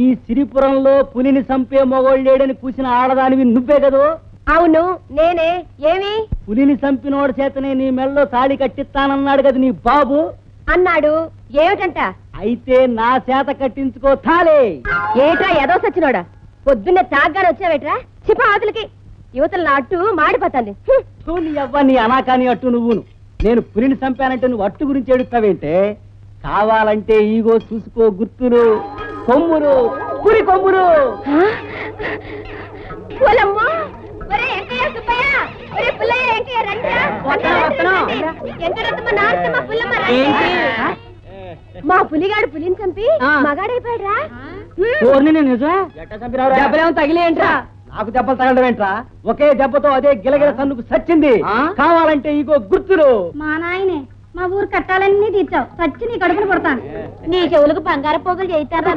ఈ సిరిపురంలో పులిని చంపే మొగోళ్ళేడని కూసిన ఆడదానివి నువ్వే కదూ? అవును నేనే. ఏమి? పులిని చంపినోడి చేతనే నీ మెళ్ళలో తాళి కట్టిస్తానన్నాడు కదా నీ బాబు. అన్నాడు. ఏమిటంట? అయితే నా చేత కట్టించుకో తాళే. ఏట్రా ఏదో సచ్చినోడా, పొద్దున్నే తాగ్గానే వచ్చావేట్రా? చిప ఆతులకి యువతల నా అట్టు మాడిపోతుంది. నీ అవ్వ నీ అనాకాని అట్టు నువ్వును. నేను పులిని చంపానంటే నువ్వు అట్టు గురించి ఏడుస్తావేంటే? కావాలంటే ఈగో చూసుకో గుర్తులు, కొమ్ములు, పులి కొమ్ములు. మా పులిగాడు పులిని చంపి మగాడైపోయాడ్రా. తగిలేంట్రా? నాకు దెబ్బలు తగలడం ఏంట్రా? ఒకే దెబ్బతో అదే గిలగిల సన్నుకు సచ్చింది. కావాలంటే ఇగో గుర్తులు. మా నాయనే మా ఊరు కట్టాలన్నీ తీర్చావు, సచ్చి నీ కడుపును పడతాను. నీ చెవులకు బంగారు పోగులు చేయిస్తారా?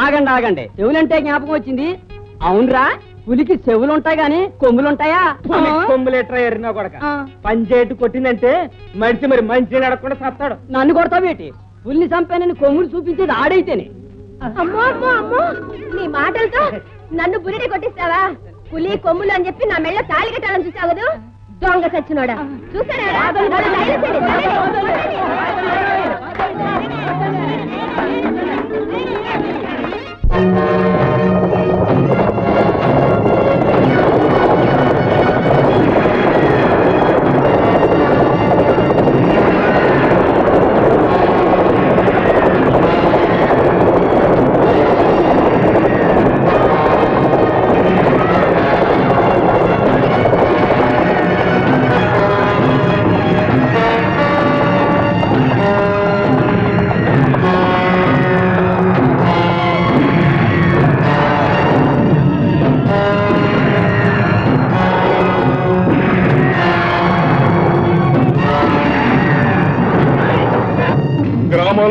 ఆగండి ఆగండి, చెవులంటే జ్ఞాపకం వచ్చింది. అవునరా, పులికి చెవులుంటాయి గాని కొమ్ములుంటాయా? కొమ్ములేట్రా ఎరినా కొడక. పంచేటు కొట్టిందంటే మనిషి మరి మంచి నడకుండా సత్తాడు. నన్ను కొడతావేటి? పులిని చంపానని కొమ్ములు చూపించేది ఆడైతేనే. అమ్మో అమ్మో అమ్మో, నీ మాటలతో నన్ను పులిని కొట్టిస్తావా? పులి కొమ్ములు అని చెప్పి నా మెళ్ళ తాళి కట్టాలని చూసావు కదా, దొంగ సచ్చినోడా. చూసారా?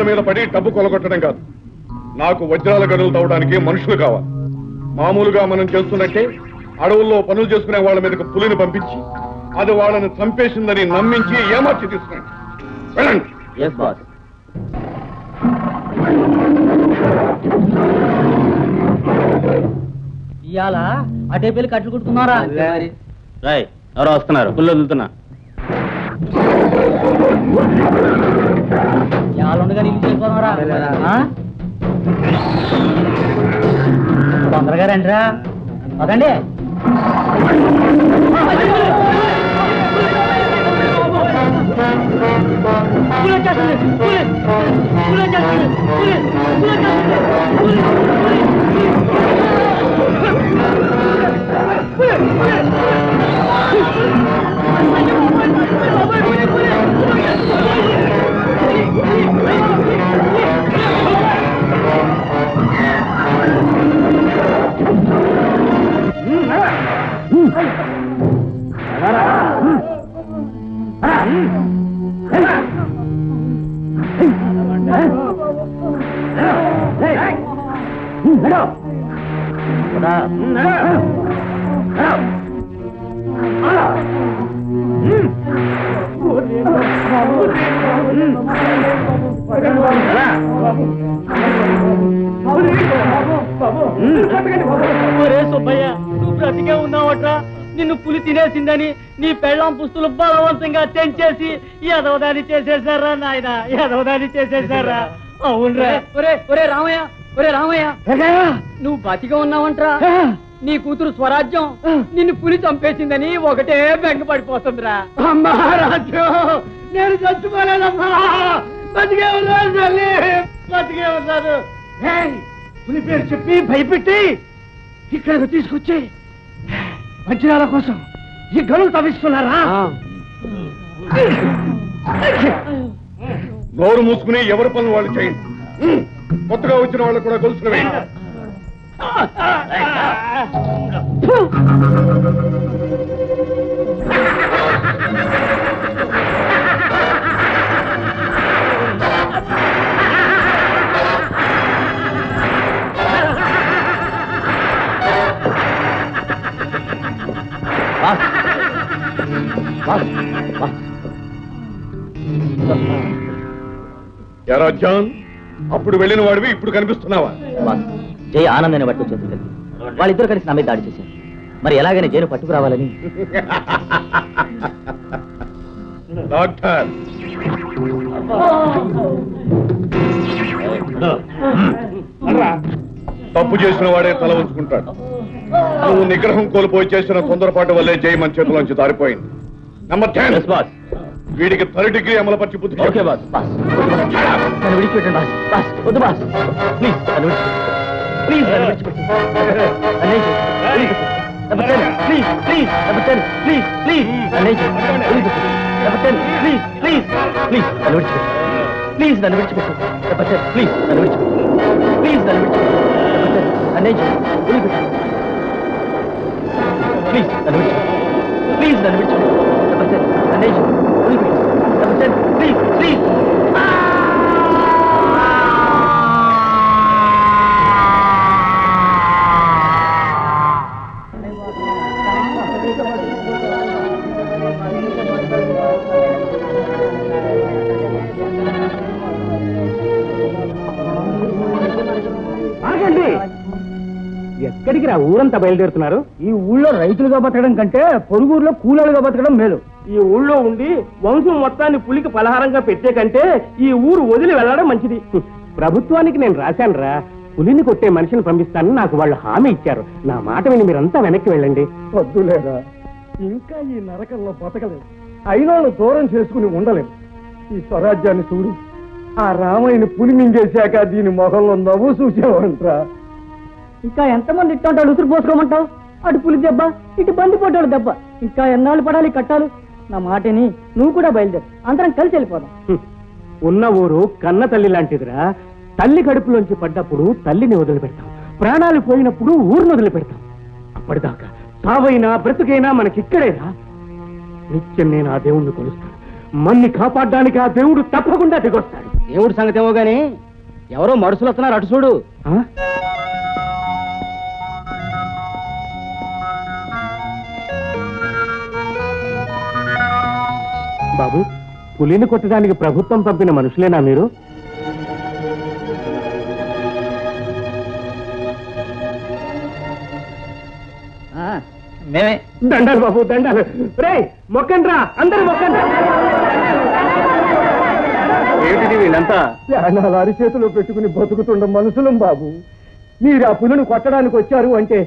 మీద పడి డబ్బు కొలగొట్టడం కాదు, నాకు వజ్రాల గనులు తవ్వడానికి మనుషులు కావాలి. మామూలుగా మనం చేస్తున్నట్టే అడవుల్లో పనులు చేసుకునే వాళ్ళ మీదకి పులిని పంపించి అది వాళ్ళని చంపేసిందని నమ్మించి ఏమార్చి తీసుకురండి. వెళ్ళండి. ఇవాళ అటే పెళ్లి కట్లు కుట్టుకున్నారా? ఎవరో వస్తున్నారు, పుల్లు వదులుతున్నా. ఉండగా నీళ్ళు చేసుకోరా? తొందరగా రండిరా. అదండి సుబ్బయ్య, నువ్వు బ్రతికే ఉన్నావట్రా. నిన్ను పులి తినేసిందని నీ పెళ్ళాం పుస్తులు బలవంతంగా తెంచేసి యదవదాన్ని చేసేసారా నాయన, యదవదాన్ని చేసేసారా. అవునరా? ఒరే రామయ్య, ఒరే రామయ్య, నువ్వు బతిగా ఉన్నావంట్రా. నీ కూతురు స్వరాజ్యం నిన్ను పులి చంపేసిందని ఒకటే బెంగ పడిపోతుందిరా. అమ్మా రాజ్యం, నేను చచ్చిపోలేదమ్మా, బతికే ఉన్నాను తల్లి, బతికే ఉన్నాను. పులి పేరు చెప్పి భయపెట్టి ఇక్కడికి తీసుకొచ్చి వజ్రాల కోసం ఈ గనులు తవ్విస్తున్నారా? నోరు మూసుకుని ఎవరి పనులు వాళ్ళు చేయండి. కొత్తగా వచ్చిన వాళ్ళు కూడా గొలుసులు వేయండి. ఎరా జాన్, అప్పుడు వెళ్ళిన వాడివి ఇప్పుడు కనిపిస్తున్నావా? జయ ఆనందాన్ని బట్టి చేతులు కలిపి వాళ్ళిద్దరు కలిసి నా మీద దాడి చేశారు. మరి ఎలాగైనా జైలు పట్టుకురావాలని. డాక్టర్, తప్పు చేసిన వాడే తల ఉంచుకుంటాడు. నువ్వు నిగ్రహం కోల్పోయి చేసిన తొందరపాటు వల్లే జై మన చేతిలోంచి దారిపోయింది. నంబర్ 10 వీడికి 3rd డిగ్రీ అమలుపరిచి బుద్ధి ఓకే బాస్. బాస్ నన్ను విడిచిపెట్టండి బాస్. బాస్ వద్దు బాస్, ప్లీజ్ నన్ను విడిచిపెట్టండి. ప్లీజ్ నన్ను విడిచిపెట్టండి. Please please please please please please నన్ను విడిచిపెట్టండి. ప్లీజ్ నన్ను విడిచిపెట్టండి. ప్లీజ్ నన్ను విడిచిపెట్టండి. ప్లీజ్ నన్ను విడిచిపెట్టండి. ప్లీజ్ నన్ను విడిచిపెట్టండి. ప్లీజ్ నన్ను విడిచిపెట్టండి. ప్లీజ్ ప్లీజ్ ఎక్కడికి రా ఊరంతా బయలుదేరుతున్నారు? ఈ ఊళ్ళో రైతులుగా బతకడం కంటే పొరుగురులో కూలీలుగా బతకడం మేలు. ఈ ఊళ్ళో ఉండి వంశం మొత్తాన్ని పులికి పలహారంగా పెట్టే కంటే ఈ ఊరు వదిలి వెళ్ళడం మంచిది. ప్రభుత్వానికి నేను రాశాను రా, పులిని కొట్టే మనిషిని పంపిస్తానని నాకు వాళ్ళు హామీ ఇచ్చారు. నా మాట విని మీరంతా వెనక్కి వెళ్ళండి. వద్దులేరా, ఇంకా ఈ నరకంలో బతకలేదు. అయినోళ్ళు దూరం చేసుకుని ఉండలేము. ఈ స్వరాజ్యాన్ని చూడు, ఆ రామయ్యని పులి మింగేశాక దీని మొహంలో నవ్వు చూసేవంట్రా. ఇంకా ఎంతమంది ఇట్టాడు ఉసురు పోసుకోమంటావు? అటు పులి దెబ్బ, ఇటు బంది పోటాడు దెబ్బ. ఇంకా ఎన్నాళ్ళు పడాలి కట్టాలు? నా మాటని నువ్వు కూడా బయలుదేరు, అందరం కలిసి వెళ్ళిపోదాం. ఉన్న ఊరు కన్న తల్లి లాంటిదిరా. తల్లి కడుపులోంచి పడ్డప్పుడు తల్లిని వదిలిపెడతాం, ప్రాణాలు పోయినప్పుడు ఊరిని వదిలిపెడతాం. అప్పటిదాకా సావైనా బ్రతుకైనా మనకిక్కడేరా. నిత్యం నేను ఆ దేవుణ్ణి కొలుస్తాను. మన్ని కాపాడడానికి ఆ దేవుడు తప్పకుండా దిగొస్తాడు. దేవుడి సంగతి ఏమో గాని ఎవరో మనుషులు వస్తున్నారు, అటు చూడు. బాబు, పులిని కొట్టడానికి ప్రభుత్వం పంపిన మనుషులేనా మీరు? మేమే. దండాలు బాబు, దండాలు. రే మొక్కండి రా, అందరూ మొక్కండి. ఏమిటి వీళ్ళంతా? ప్రాణాలు అరిచేతిలో పెట్టుకుని బతుకుతుండ మనుషులం బాబు. మీరు ఆ పులిని కొట్టడానికి వచ్చారు అంటే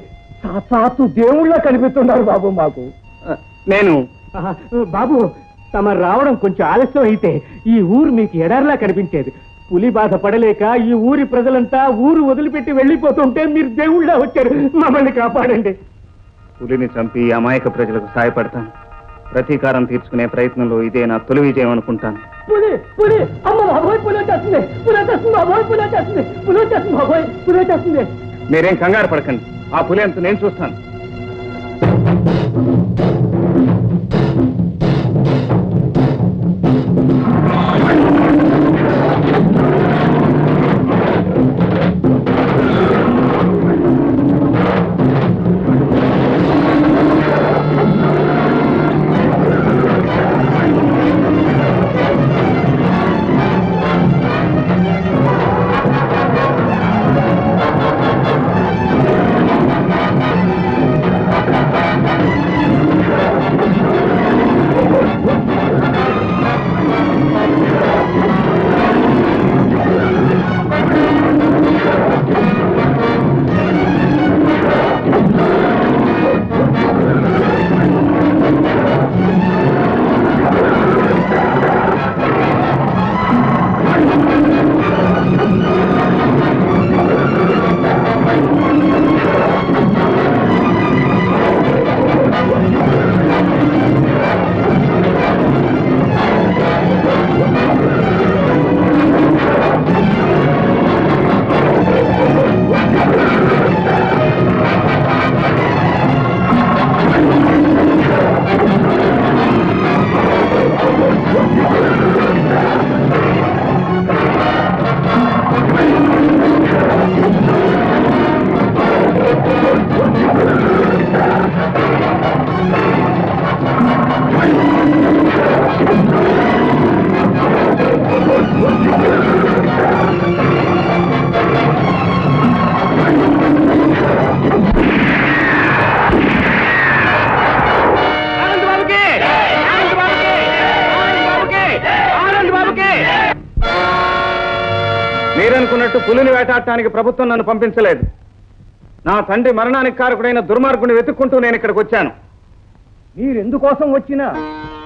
సాక్షాత్తు దేవుళ్ళ కనిపిస్తున్నారు బాబు మాకు. నేను బాబు, తమ రావడం కొంచెం ఆలస్యం అయితే ఈ ఊరు మీకు ఎడారిలా కనిపించేది. పులి బాధ పడలేక ఈ ఊరి ప్రజలంతా ఊరు వదిలిపెట్టి వెళ్ళిపోతుంటే మీరు దేవుళ్ళ వచ్చారు. మమ్మల్ని కాపాడండి. పులిని చంపి అమాయక ప్రజలకు సాయపడతాను. ప్రతీకారం తీర్చుకునే ప్రయత్నంలో ఇదే నా తొలి విజయం అనుకుంటాను. పులి పులి అమ్మ బాబోయ్, పులి వచ్చేస్తుంది, పులి వచ్చేస్తుంది బాబోయ్, పులి వచ్చేస్తుంది, పులి వచ్చేస్తుంది బాబోయ్, పులి వచ్చేస్తుంది. మీరేం కంగారు పడకండి, ఆ పులి అంత నేను చూస్తాను. మీరనుకున్నట్టు పులిని వేటాడటానికి ప్రభుత్వం నన్ను పంపించలేదు. నా తండ్రి మరణానికి కారకుడైన దుర్మార్గుని వెతుక్కుంటూ నేను ఇక్కడికి వచ్చాను. మీరెందుకోసం వచ్చినా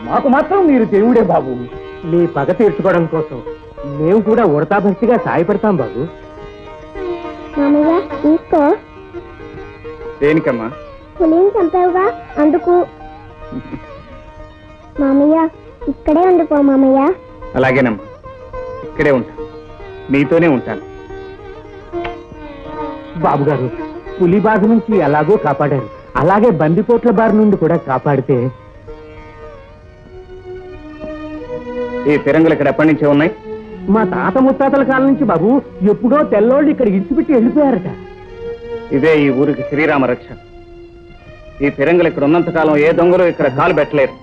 మాకు మాత్రం మీరు దేవుడే బాబు. మీ పగ తీర్చుకోవడం కోసం మేము కూడా ఉడతాభక్తిగా సాయపడతాం బాబు. మామయ్య తీసుకో. దేనికమ్మా? పులిని చంపావుగా అందుకు. మామయ్య ఇక్కడే ఉండిపో మామయ్య. అలాగేనమ్మా, ఇక్కడే ఉంటాను, మీతోనే ఉంటాను. బాబు గారు, పులి బాధ నుంచి ఎలాగో కాపాడారు, అలాగే బందిపోట్ల బారి నుండి కూడా కాపాడితే. ఈ ఫిరంగులు ఇక్కడ ఎప్పటి నుంచే ఉన్నాయి? మా తాత ముత్తాతల కాలం నుంచి బాబు. ఎప్పుడో తెల్లోళ్ళు ఇక్కడ ఇడిచిపెట్టి వెళ్ళిపోయారట. ఇదే ఈ ఊరికి శ్రీరామ రక్ష. ఈ ఫిరంగులు ఇక్కడ ఉన్నంత కాలం ఏ దొంగలు ఇక్కడ కాలు పెట్టలేరు.